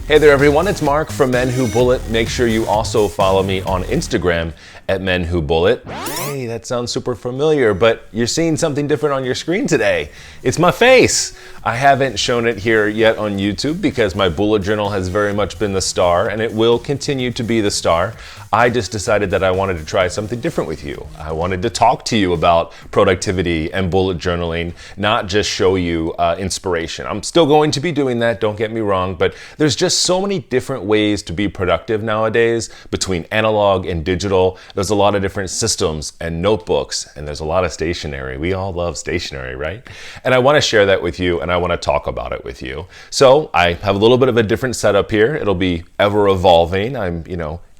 Hey there everyone, it's Mark from Men Who Bullet. Make sure you also follow me on Instagram at Men Who Bullet. Hey, that sounds super familiar, but you're seeing something different on your screen today. It's my face. I haven't shown it here yet on YouTube because my bullet journal has very much been the star and it will continue to be the star. I just decided that I wanted to try something different with you. I wanted to talk to you about productivity and bullet journaling, not just show you inspiration. I'm still going to be doing that, don't get me wrong, but there's just so many different ways to be productive nowadays between analog and digital. There's a lot of different systems and notebooks, and there's a lot of stationery. We all love stationery, right? And I want to share that with you, and I want to talk about it with you. So I have a little bit of a different setup here. It'll be ever evolving. I'm,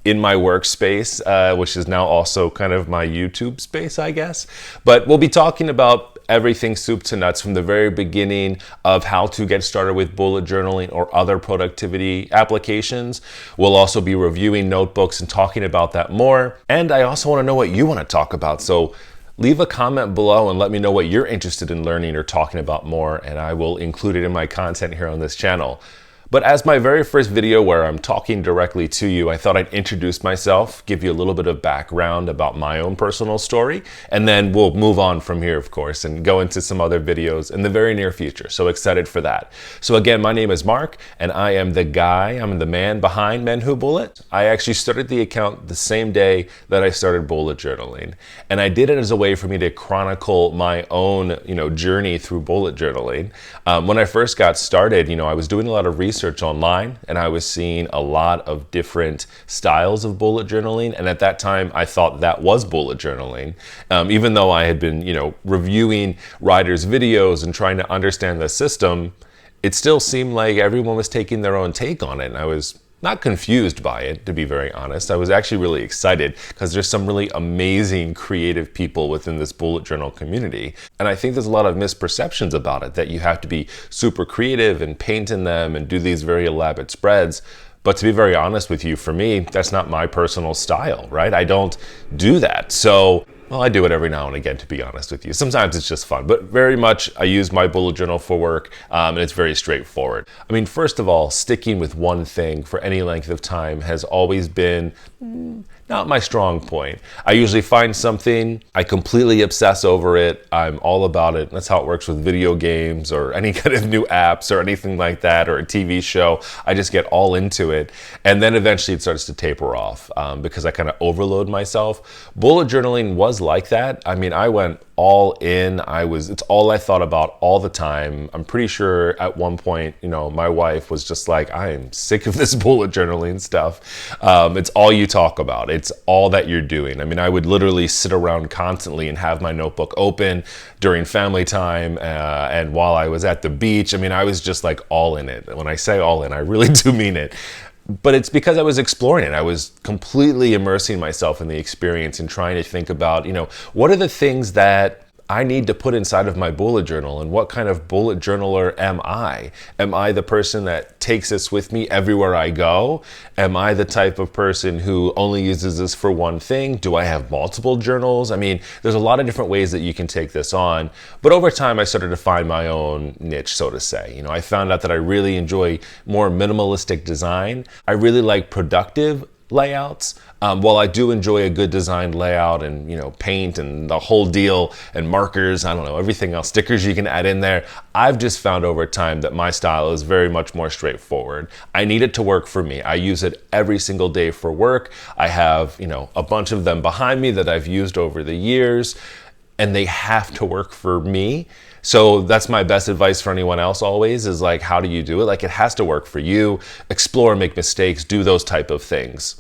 in my workspace, which is now also kind of my YouTube space, I guess. But we'll be talking about everything soup to nuts from the very beginning of how to get started with bullet journaling or other productivity applications. We'll also be reviewing notebooks and talking about that more. And I also want to know what you want to talk about. So leave a comment below and let me know what you're interested in learning or talking about more, and I will include it in my content here on this channel. But as my very first video where I'm talking directly to you, I thought I'd introduce myself, give you a little bit of background about my own personal story, and then we'll move on from here, of course, and go into some other videos in the very near future. So excited for that. So again, my name is Mark, and I am the guy, I'm the man behind Men Who Bullet. I actually started the account the same day that I started bullet journaling. And I did it as a way for me to chronicle my own, journey through bullet journaling. When I first got started, I was doing a lot of research online, and I was seeing a lot of different styles of bullet journaling, and at that time I thought that was bullet journaling, even though I had been reviewing writers' videos and trying to understand the system. It still seemed like everyone was taking their own take on it, and I was not confused by it, to be very honest. I was actually really excited because there's some really amazing creative people within this bullet journal community. And I think there's a lot of misperceptions about it, that you have to be super creative and paint in them and do these very elaborate spreads. But to be very honest with you, for me, that's not my personal style, right? I don't do that. So, well, I do it every now and again, to be honest with you. Sometimes it's just fun, but very much I use my bullet journal for work, and it's very straightforward. I mean, first of all, sticking with one thing for any length of time has always been not my strong point. I usually find something, I completely obsess over it, I'm all about it. That's how it works with video games or any kind of new apps or anything like that, or a TV show. I just get all into it, and then eventually it starts to taper off because I kind of overload myself. Bullet journaling was like that. I mean, I went all in. It's all I thought about all the time. I'm pretty sure at one point, my wife was just like, I am sick of this bullet journaling stuff. It's all you talk about. It's all that you're doing. I mean, I would literally sit around constantly and have my notebook open during family time and while I was at the beach. I mean, I was just like all in it. When I say all in, I really do mean it. But it's because I was exploring it. I was completely immersing myself in the experience and trying to think about, what are the things that I need to put inside of my bullet journal, and what kind of bullet journaler am I? Am I the person that takes this with me everywhere I go? Am I the type of person who only uses this for one thing? Do I have multiple journals? I mean, there's a lot of different ways that you can take this on, but over time I started to find my own niche, so to say. I found out that I really enjoy more minimalistic design. I really like productive layouts. While I do enjoy a good designed layout and paint and the whole deal and markers, I don't know, everything else, stickers you can add in there, I've just found over time that my style is very much more straightforward. I need it to work for me. I use it every single day for work. I have a bunch of them behind me that I've used over the years, and they have to work for me. So that's my best advice for anyone else always, is like, how do you do it? Like, it has to work for you. Explore, make mistakes, do those type of things.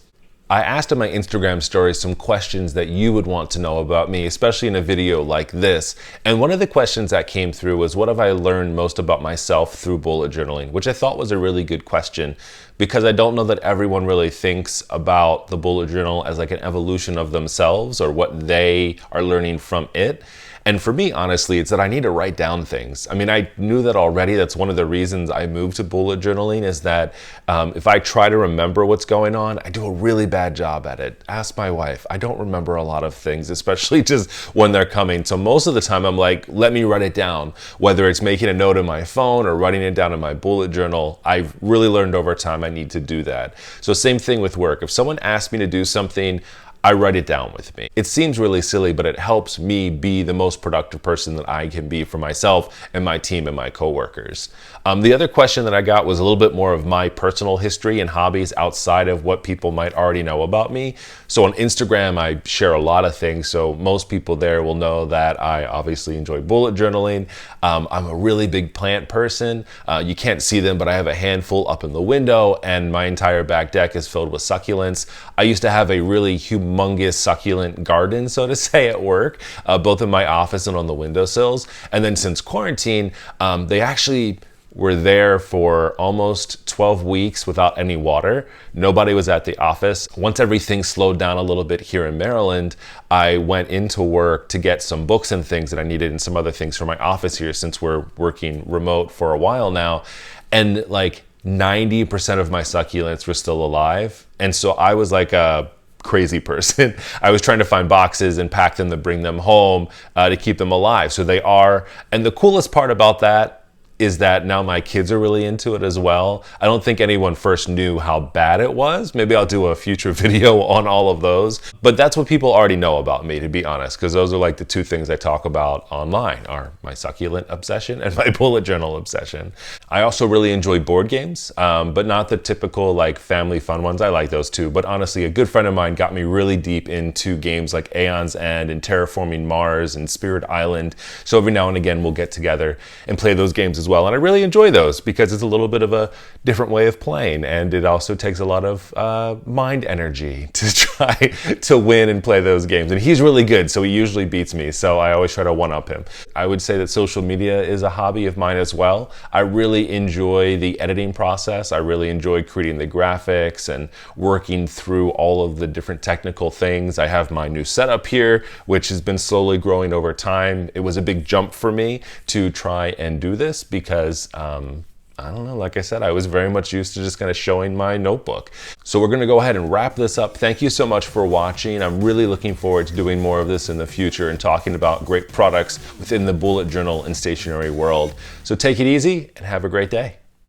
I asked in my Instagram stories some questions that you would want to know about me, especially in a video like this. And one of the questions that came through was, what have I learned most about myself through bullet journaling? Which I thought was a really good question, because I don't know that everyone really thinks about the bullet journal as like an evolution of themselves or what they are learning from it. And for me, honestly, it's that I need to write down things. I mean, I knew that already. That's one of the reasons I moved to bullet journaling, is that if I try to remember what's going on, I do a really bad job at it. Ask my wife. I don't remember a lot of things, especially just when they're coming. So most of the time I'm like, let me write it down. Whether it's making a note in my phone or writing it down in my bullet journal, I've really learned over time I need to do that. So same thing with work. If someone asks me to do something, I write it down with me. It seems really silly, but it helps me be the most productive person that I can be for myself and my team and my coworkers. The other question that I got was a little bit more of my personal history and hobbies outside of what people might already know about me. So on Instagram, I share a lot of things. So most people there will know that I obviously enjoy bullet journaling. I'm a really big plant person. You can't see them, but I have a handful up in the window, and my entire back deck is filled with succulents. I used to have a really humongous succulent garden, so to say, at work, both in my office and on the windowsills. And then since quarantine, they actually were there for almost 12 weeks without any water. Nobody was at the office. Once everything slowed down a little bit here in Maryland, I went into work to get some books and things that I needed and some other things for my office here, since we're working remote for a while now. And like 90% of my succulents were still alive. And so I was like a crazy person. I was trying to find boxes and pack them to bring them home to keep them alive. So they are. And the coolest part about that is that now my kids are really into it as well. I don't think anyone first knew how bad it was. Maybe I'll do a future video on all of those. But that's what people already know about me, to be honest, because those are like the two things I talk about online, are my succulent obsession and my bullet journal obsession. I also really enjoy board games, but not the typical like family fun ones. I like those too. But honestly, a good friend of mine got me really deep into games like Aeon's End and Terraforming Mars and Spirit Island. So every now and again, we'll get together and play those games as well. And I really enjoy those because it's a little bit of a different way of playing, and it also takes a lot of mind energy to try to win and play those games. And he's really good, so he usually beats me, so I always try to one-up him. I would say that social media is a hobby of mine as well. I really enjoy the editing process. I really enjoy creating the graphics and working through all of the different technical things. I have my new setup here, which has been slowly growing over time. It was a big jump for me to try and do this because I don't know, like I said, I was very much used to just kind of showing my notebook. So we're gonna go ahead and wrap this up. Thank you so much for watching. I'm really looking forward to doing more of this in the future and talking about great products within the bullet journal and stationery world. So take it easy and have a great day.